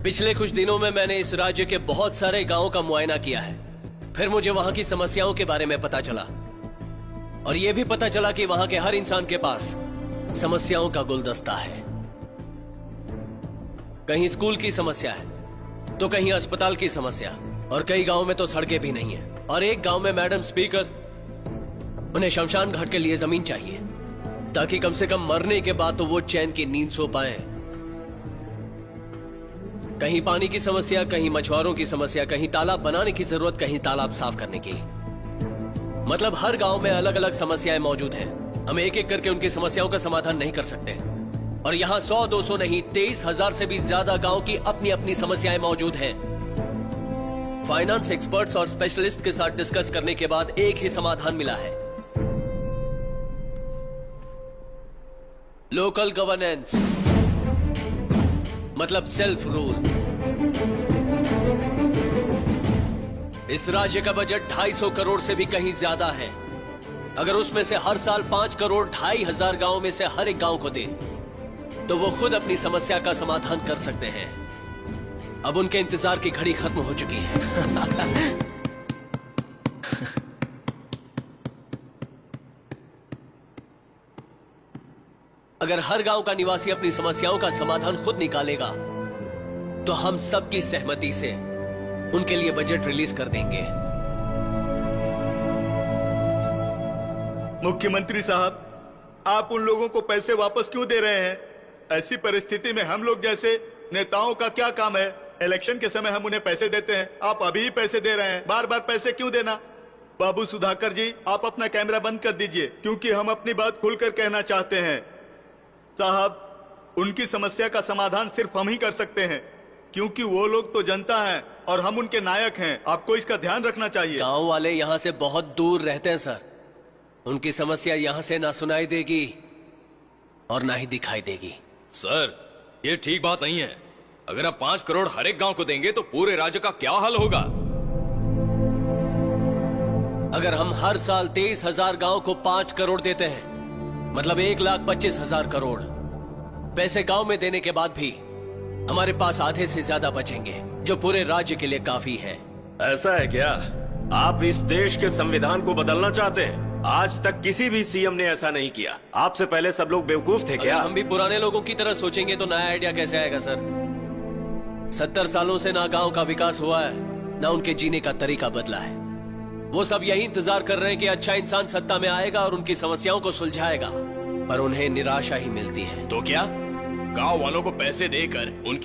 पिछले कुछ दिनों में मैंने इस राज्य के बहुत सारे गांवों का मुआयना किया है। फिर मुझे वहां की समस्याओं के बारे में पता चला और यह भी पता चला कि वहां के हर इंसान के पास समस्याओं का गुलदस्ता है। कहीं स्कूल की समस्या है तो कहीं अस्पताल की समस्या, और कई गांवों में तो सड़कें भी नहीं है। और एक गांव में मैडम स्पीकर, उन्हें शमशान घाट के लिए जमीन चाहिए ताकि कम से कम मरने के बाद तो वो चैन की नींद सो पाए। कहीं पानी की समस्या, कहीं मछुआरों की समस्या, कहीं तालाब बनाने की जरूरत, कहीं तालाब साफ करने की। मतलब हर गांव में अलग अलग समस्याएं मौजूद हैं। हम एक एक करके उनकी समस्याओं का समाधान नहीं कर सकते। और यहाँ 100-200 नहीं, 23,000 से भी ज्यादा गांव की अपनी अपनी समस्याएं मौजूद हैं। फाइनेंस एक्सपर्ट्स और स्पेशलिस्ट के साथ डिस्कस करने के बाद एक ही समाधान मिला है, लोकल गवर्नेंस, मतलब सेल्फ रूल। इस राज्य का बजट 250 करोड़ से भी कहीं ज्यादा है। अगर उसमें से हर साल 5 करोड़ 2,500 गांव में से हर एक गांव को दे तो वो खुद अपनी समस्या का समाधान कर सकते हैं। अब उनके इंतजार की घड़ी खत्म हो चुकी है। अगर हर गांव का निवासी अपनी समस्याओं का समाधान खुद निकालेगा तो हम सबकी सहमति से उनके लिए बजट रिलीज कर देंगे। मुख्यमंत्री साहब, आप उन लोगों को पैसे वापस क्यों दे रहे हैं? ऐसी परिस्थिति में हम लोग जैसे नेताओं का क्या काम है? इलेक्शन के समय हम उन्हें पैसे देते हैं, आप अभी ही पैसे दे रहे हैं। बार बार पैसे क्यों देना? बाबू सुधाकर जी, आप अपना कैमरा बंद कर दीजिए, क्योंकि हम अपनी बात खुलकर कहना चाहते हैं। साहब, उनकी समस्या का समाधान सिर्फ हम ही कर सकते हैं, क्योंकि वो लोग तो जनता हैं और हम उनके नायक हैं। आपको इसका ध्यान रखना चाहिए। गांव वाले यहाँ से बहुत दूर रहते हैं सर। उनकी समस्या यहाँ से ना सुनाई देगी और ना ही दिखाई देगी। सर, ये ठीक बात नहीं है। अगर आप 5 करोड़ हर एक गांव को देंगे तो पूरे राज्य का क्या हाल होगा? अगर हम हर साल 23,000 गांव को 5 करोड़ देते हैं, मतलब 1,25,000 करोड़ पैसे गांव में देने के बाद भी हमारे पास आधे से ज्यादा बचेंगे, जो पूरे राज्य के लिए काफी है। ऐसा है क्या? आप इस देश के संविधान को बदलना चाहते हैं? आज तक किसी भी सीएम ने ऐसा नहीं किया। आपसे पहले सब लोग बेवकूफ थे क्या? हम भी पुराने लोगों की तरह सोचेंगे तो नया आइडिया कैसे आएगा सर? 70 सालों से ना गांव का विकास हुआ है, ना उनके जीने का तरीका बदला है। वो सब यही इंतजार कर रहे हैं कि अच्छा इंसान सत्ता में आएगा और उनकी समस्याओं को सुलझाएगा, पर उन्हें निराशा ही मिलती है। तो क्या गांव वालों को पैसे देकर उनकी